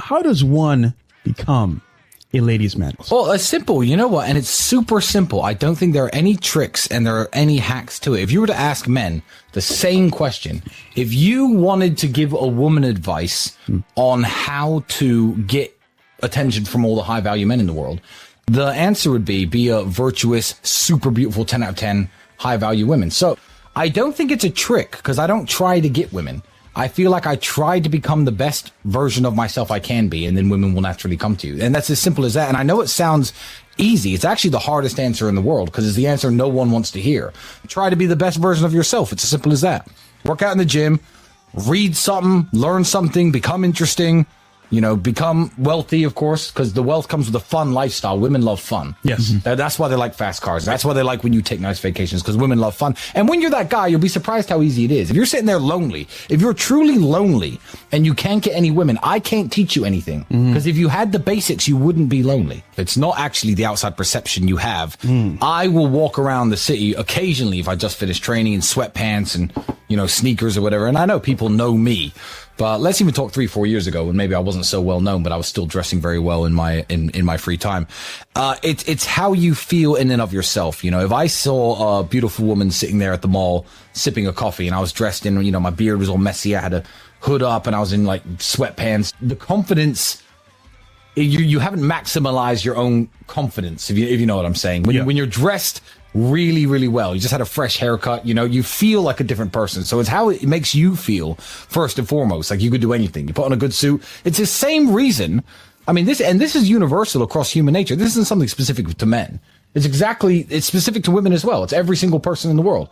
how does one become a ladies' man? Well, it's simple. You know what? And it's super simple. I don't think there are any tricks and there are any hacks to it. If you were to ask men the same question, if you wanted to give a woman advice on how to get attention from all the high value men in the world, the answer would be a virtuous, super beautiful 10 out of 10 high value women. So I don't think it's a trick because I don't try to get women. I feel like I try to become the best version of myself I can be, and then women will naturally come to you. And that's as simple as that. And I know it sounds easy. It's actually the hardest answer in the world because it's the answer no one wants to hear. Try to be the best version of yourself. It's as simple as that. Work out in the gym, read something, learn something, become interesting. You know, become wealthy, of course, because the wealth comes with a fun lifestyle. Women love fun. Yes. That's why they like fast cars. That's why they like when you take nice vacations, because women love fun. And when you're that guy, you'll be surprised how easy it is. If you're sitting there lonely, if you're truly lonely and you can't get any women, I can't teach you anything. Because if you had the basics, you wouldn't be lonely. It's not actually the outside perception you have. I will walk around the city occasionally if I just finished training in sweatpants and, you know, sneakers or whatever. And I know people know me. But let's even talk 3-4 years ago when maybe I wasn't so well known, but I was still dressing very well in my free time. It's how you feel in and of yourself. You know, if I saw a beautiful woman sitting there at the mall sipping a coffee and I was dressed in, you know, my beard was all messy, I had a hood up and I was in like sweatpants, the confidence, you haven't maximized your own confidence, if you know what I'm saying. When you're dressed really, really well, you just had a fresh haircut, you know, you feel like a different person. So it's how it makes you feel first and foremost. Like you could do anything. You put on a good suit. It's the same reason. I mean, this is universal across human nature. This isn't something specific to men. It's specific to women as well. It's every single person in the world.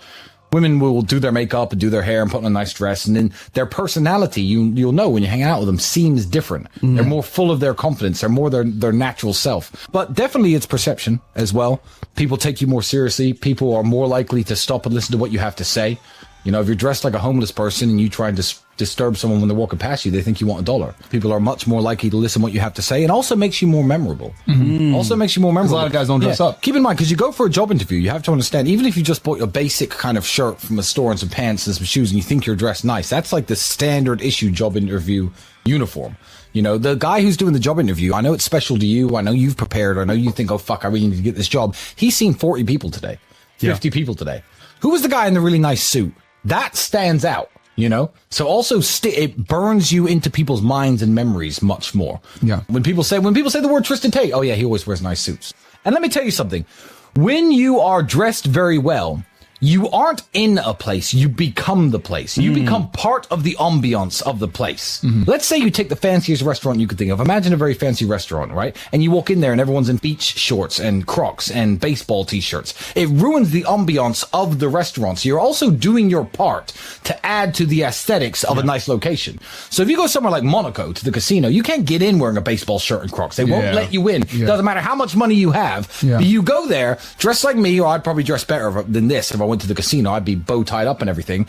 Women will do their makeup and do their hair and put on a nice dress, and then their personality, you'll know when you hang out with them, seems different. They're more full of their confidence. They're more their natural self. But definitely it's perception as well. People take you more seriously. People are more likely to stop and listen to what you have to say. You know, if you're dressed like a homeless person and you try and disturb someone when they're walking past you, they think you want $1. People are much more likely to listen to what you have to say, and also makes you more memorable. Also makes you more memorable. A lot of guys don't dress up. Keep in mind, because you go for a job interview, you have to understand, even if you just bought your basic kind of shirt from a store and some pants and some shoes and you think you're dressed nice, that's like the standard issue job interview uniform. You know, the guy who's doing the job interview, I know it's special to you. I know you've prepared. I know you think, oh, fuck, I really need to get this job. He's seen 40 people today, 50 people today. Who was the guy in the really nice suit? That stands out, you know? So also it burns you into people's minds and memories much more. Yeah. When people say the word Tristan Tate, oh yeah, he always wears nice suits. And let me tell you something. When you are dressed very well, you aren't in a place, you become the place. You become part of the ambiance of the place. Let's say you take the fanciest restaurant you could think of. Imagine a very fancy restaurant, right? And you walk in there and everyone's in beach shorts and Crocs and baseball t-shirts. It ruins the ambiance of the restaurant. So you're also doing your part to add to the aesthetics of a nice location. So if you go somewhere like Monaco to the casino, you can't get in wearing a baseball shirt and Crocs. They won't let you in. Doesn't matter how much money you have. But you go there dressed like me, or I'd probably dress better than this if I went to the casino. I'd be bow tied up and everything.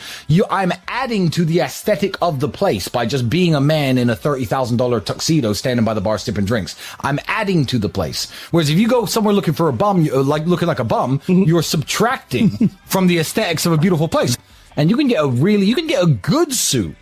I'm adding to the aesthetic of the place by just being a man in a $30,000 tuxedo standing by the bar sipping drinks. I'm adding to the place. Whereas if you go somewhere looking for a bum, like looking like a bum, you're subtracting from the aesthetics of a beautiful place. And you can get a good suit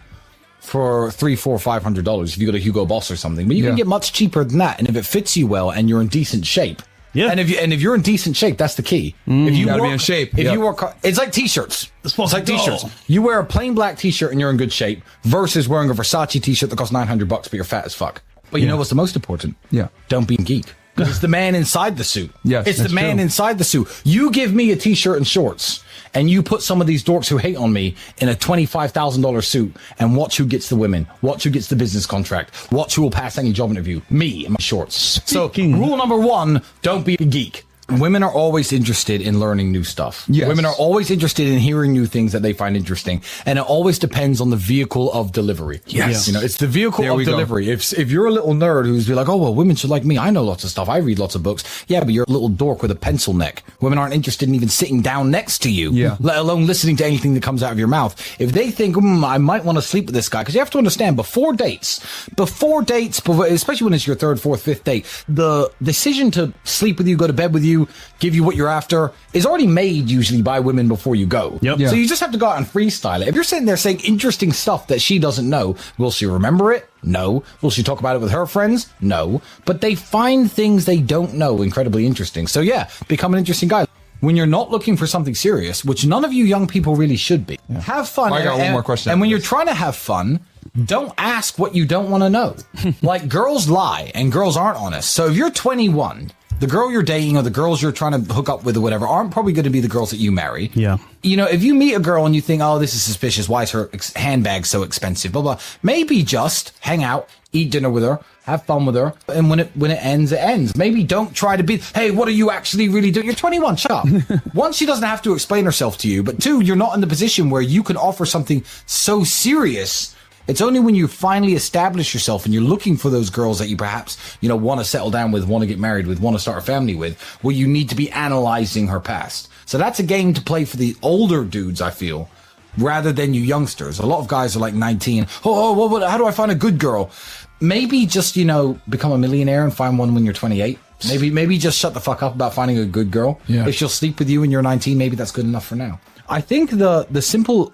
for $300, $400, $500 if you go to Hugo Boss or something. But you can get much cheaper than that. And if it fits you well and you're in decent shape. Yeah. And if you're in decent shape, that's the key. If you gotta be in shape. If you work, it's like t-shirts. It's like t-shirts. You wear a plain black t-shirt and you're in good shape versus wearing a Versace t-shirt that costs $900, but you're fat as fuck. But you know what's the most important? Yeah. Don't be a geek. Because it's the man inside the suit. Yes, it's the man inside the suit. You give me a t-shirt and shorts, and you put some of these dorks who hate on me in a $25,000 suit, and watch who gets the women, watch who gets the business contract, watch who will pass any job interview. Me in my shorts. So rule number 1, don't be a geek. Women are always interested in learning new stuff. Yes. Women are always interested in hearing new things that they find interesting. And it always depends on the vehicle of delivery. Yes. You know, it's the vehicle of delivery. If you're a little nerd who's like, oh, well, women should like me. I know lots of stuff. I read lots of books. Yeah, but you're a little dork with a pencil neck. Women aren't interested in even sitting down next to you, let alone listening to anything that comes out of your mouth. If they think, I might want to sleep with this guy, because you have to understand, before dates, especially when it's your 3rd, 4th, 5th date, the decision to sleep with you, go to bed with you, you, give you what you're after, is already made usually by women before you go. Yep. Yeah. So you just have to go out and freestyle it. If you're sitting there saying interesting stuff that she doesn't know, will she remember it? No. Will she talk about it with her friends? No. But they find things they don't know incredibly interesting. So yeah, become an interesting guy. When you're not looking for something serious, which none of you young people really should be, have fun. I got one more question. And when you're trying to have fun, don't ask what you don't want to know. Like, girls lie and girls aren't honest. So if you're 21, the girl you're dating or the girls you're trying to hook up with or whatever aren't probably going to be the girls that you marry. Yeah. You know, if you meet a girl and you think, oh, this is suspicious, why is her handbag so expensive, blah, blah, maybe just hang out, eat dinner with her, have fun with her, and when it ends, it ends. Maybe don't try to be, hey, what are you actually really doing? You're 21, shut up. One, she doesn't have to explain herself to you, but two, you're not in the position where you can offer something so serious. It's only when you finally establish yourself and you're looking for those girls that you perhaps, you know, want to settle down with, want to get married with, want to start a family with, where you need to be analyzing her past. So that's a game to play for the older dudes, I feel, rather than you youngsters. A lot of guys are like 19. How do I find a good girl? Maybe just, you know, become a millionaire and find one when you're 28. Maybe just shut the fuck up about finding a good girl. Yeah. If she'll sleep with you when you're 19, maybe that's good enough for now. I think the simple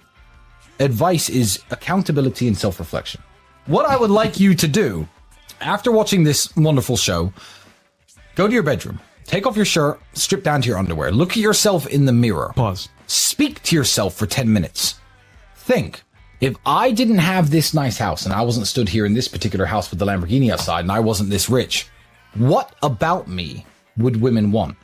advice is accountability and self-reflection. What I would like you to do after watching this wonderful show, go to your bedroom, take off your shirt, strip down to your underwear, look at yourself in the mirror. Pause. Speak to yourself for 10 minutes. Think, if I didn't have this nice house and I wasn't stood here in this particular house with the Lamborghini outside and I wasn't this rich, what about me would women want?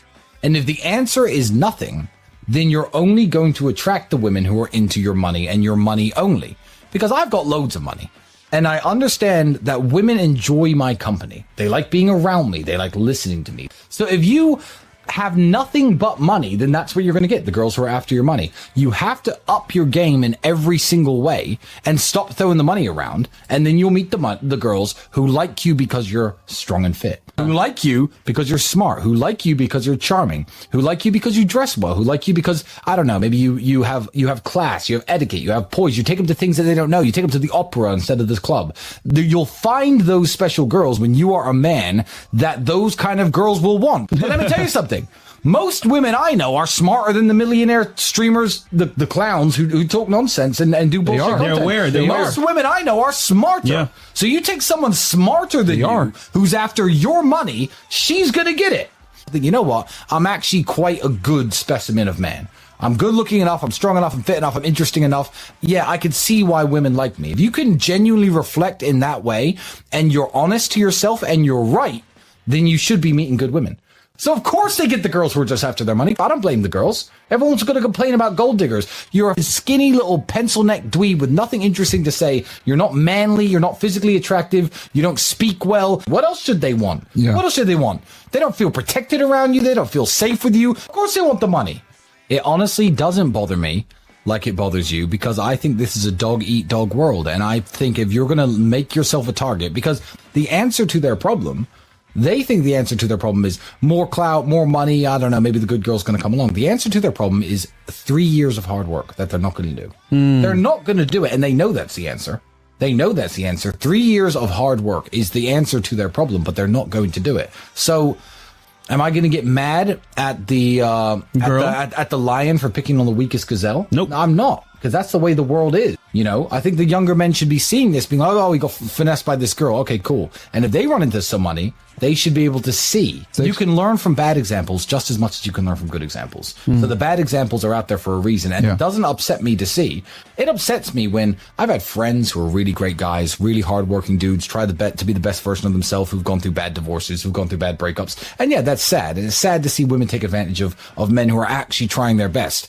And if the answer is nothing, then you're only going to attract the women who are into your money and your money only. Because I've got loads of money. And I understand that women enjoy my company. They like being around me. They like listening to me. So if you have nothing but money, then that's what you're going to get, the girls who are after your money. You have to up your game in every single way and stop throwing the money around, and then you'll meet the girls who like you because you're strong and fit, who like you because you're smart, who like you because you're charming, who like you because you dress well, who like you because, I don't know, maybe you have class, you have etiquette, you have poise, you take them to things that they don't know, you take them to the opera instead of this club. You'll find those special girls when you are a man that those kind of girls will want. But let me tell you something. Most women I know are smarter than the millionaire streamers, the clowns who talk nonsense and do bullshit content. They're aware. They are. Most women I know are smarter. Yeah. So you take someone smarter than you, who's after your money, she's going to get it. I think, you know what? I'm actually quite a good specimen of man. I'm good looking enough, I'm strong enough, I'm fit enough, I'm interesting enough. Yeah, I can see why women like me. If you can genuinely reflect in that way and you're honest to yourself and you're right, then you should be meeting good women. So of course they get the girls who are just after their money. I don't blame the girls. Everyone's going to complain about gold diggers. You're a skinny little pencil neck dweeb with nothing interesting to say. You're not manly. You're not physically attractive. You don't speak well. What else should they want? Yeah. What else should they want? They don't feel protected around you. They don't feel safe with you. Of course they want the money. It honestly doesn't bother me like it bothers you, because I think this is a dog-eat-dog world. And I think if you're going to make yourself a target, because the answer to their problem, they think the answer to their problem is more clout, more money. I don't know. Maybe the good girl's going to come along. The answer to their problem is 3 years of hard work that they're not going to do. They're not going to do it. And they know that's the answer. They know that's the answer. 3 years of hard work is the answer to their problem, but they're not going to do it. So am I going to get mad at the at the lion for picking on the weakest gazelle? Nope. No, I'm not, because that's the way the world is. You know, I think the younger men should be seeing this, being like, oh, we got finessed by this girl. Okay, cool. And if they run into some money, they should be able to see. You can learn from bad examples just as much as you can learn from good examples. So the bad examples are out there for a reason. And it doesn't upset me to see. It upsets me when I've had friends who are really great guys, really hardworking dudes, try to be the best version of themselves, who've gone through bad divorces, who've gone through bad breakups. And yeah, that's sad. And it's sad to see women take advantage of men who are actually trying their best.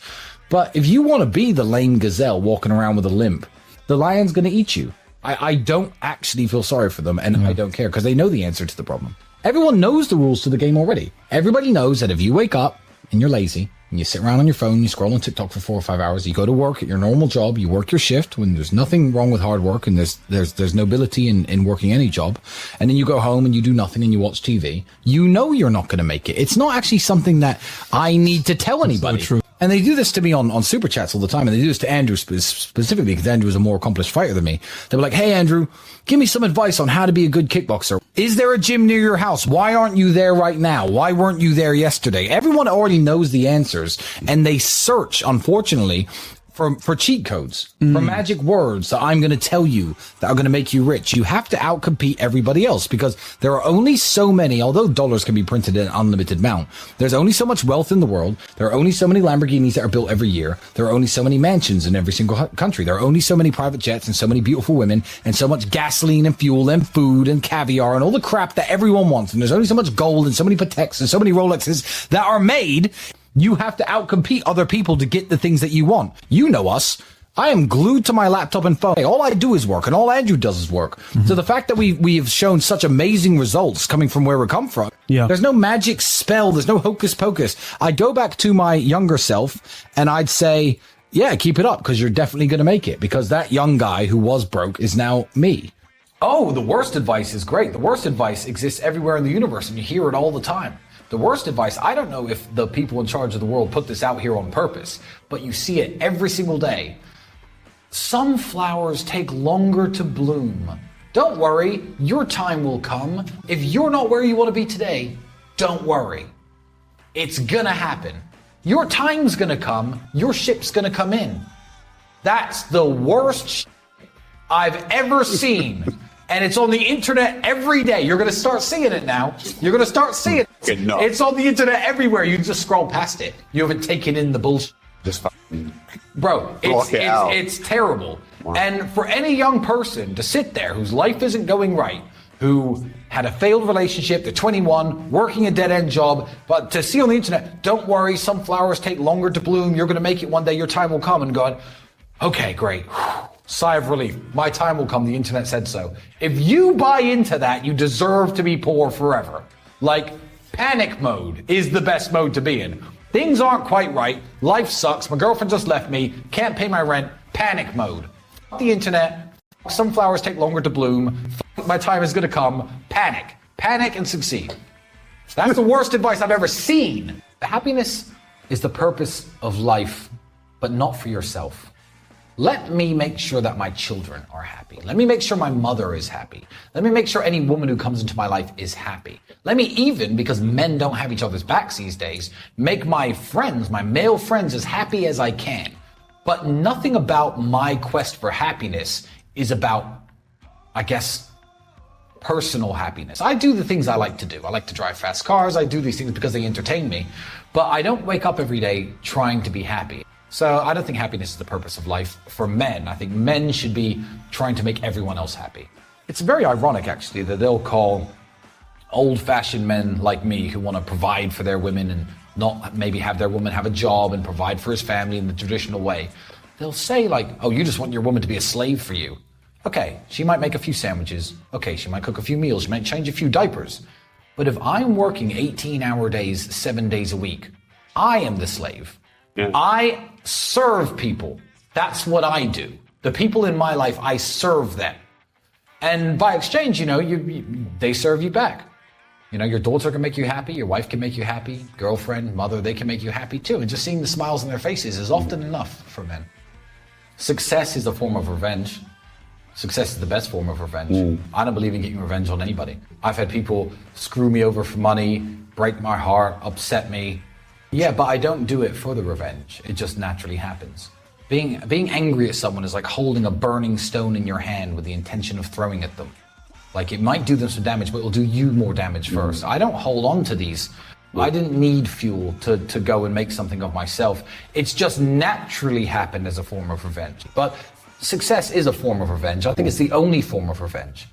But if you want to be the lame gazelle walking around with a limp, the lion's going to eat you. I don't actually feel sorry for them, and I don't care, because they know the answer to the problem. Everyone knows the rules to the game already. Everybody knows that if you wake up and you're lazy and you sit around on your phone, you scroll on TikTok for 4 or 5 hours, you go to work at your normal job, you work your shift when there's nothing wrong with hard work and there's nobility in working any job, and then you go home and you do nothing and you watch TV, you know you're not going to make it. It's not actually something that I need to tell anybody. So true. And they do this to me on Super Chats all the time. And they do this to Andrew specifically because Andrew is a more accomplished fighter than me. They were like, hey, Andrew, give me some advice on how to be a good kickboxer. Is there a gym near your house? Why aren't you there right now? Why weren't you there yesterday? Everyone already knows the answers. And they search, unfortunately, for cheat codes, for magic words that I'm going to tell you that are going to make you rich. You have to outcompete everybody else because there are only so many, although dollars can be printed in an unlimited amount, there's only so much wealth in the world. There are only so many Lamborghinis that are built every year. There are only so many mansions in every single country. There are only so many private jets and so many beautiful women and so much gasoline and fuel and food and caviar and all the crap that everyone wants. And there's only so much gold and so many Pateks and so many Rolexes that are made. You have to outcompete other people to get the things that you want. You know us. I am glued to my laptop and phone. All I do is work, and all Andrew does is work. So the fact that we have shown such amazing results coming from where we come from, there's no magic spell. There's no hocus pocus. I go back to my younger self, and I'd say, yeah, keep it up, because you're definitely going to make it, because that young guy who was broke is now me. Oh, the worst advice is great. The worst advice exists everywhere in the universe, and you hear it all the time. The worst advice, I don't know if the people in charge of the world put this out here on purpose, but you see it every single day. Some flowers take longer to bloom. Don't worry, your time will come. If you're not where you want to be today, don't worry. It's gonna happen. Your time's gonna come, your ship's gonna come in. That's the worst I've ever seen. And it's on the internet every day. You're going to start seeing it now. You're going to start seeing it. It's on the internet everywhere. You just scroll past it. You haven't taken in the bullshit. Just Bro, it's terrible. Wow. And for any young person to sit there whose life isn't going right, who had a failed relationship, they're 21, working a dead-end job, but to see on the internet, don't worry, some flowers take longer to bloom. You're going to make it one day. Your time will come. And God, okay, great. Sigh of relief. My time will come. The internet said so. If you buy into that, you deserve to be poor forever. Like, panic mode is the best mode to be in. Things aren't quite right. Life sucks. My girlfriend just left me. Can't pay my rent. Panic mode. Fuck the internet. Some flowers take longer to bloom. Fuck, my time is going to come. Panic. Panic and succeed. That's the worst advice I've ever seen. Happiness is the purpose of life, but not for yourself. Let me make sure that my children are happy. Let me make sure my mother is happy. Let me make sure any woman who comes into my life is happy. Let me even, because men don't have each other's backs these days, make my friends, my male friends, as happy as I can. But nothing about my quest for happiness is about, I guess, personal happiness. I do the things I like to do. I like to drive fast cars. I do these things because they entertain me. But I don't wake up every day trying to be happy. So I don't think happiness is the purpose of life for men. I think men should be trying to make everyone else happy. It's very ironic, actually, that they'll call old-fashioned men like me who want to provide for their women and not maybe have their woman have a job and provide for his family in the traditional way. They'll say like, oh, you just want your woman to be a slave for you. Okay, she might make a few sandwiches. Okay, she might cook a few meals. She might change a few diapers. But if I'm working 18-hour days, 7 days a week, I am the slave. Yeah. I serve people. That's what I do. The people in my life, I serve them. And by exchange, they serve you back. Your daughter can make you happy. Your wife can make you happy. Girlfriend, mother, they can make you happy too. And just seeing the smiles on their faces is often enough for men. Success is a form of revenge. Success is the best form of revenge. I don't believe in getting revenge on anybody. I've had people screw me over for money, break my heart, upset me. Yeah, but I don't do it for the revenge. It just naturally happens. Being angry at someone is like holding a burning stone in your hand with the intention of throwing at them. Like, it might do them some damage, but it'll do you more damage first. I don't hold on to these. I didn't need fuel to go and make something of myself. It's just naturally happened as a form of revenge. But success is a form of revenge. I think it's the only form of revenge.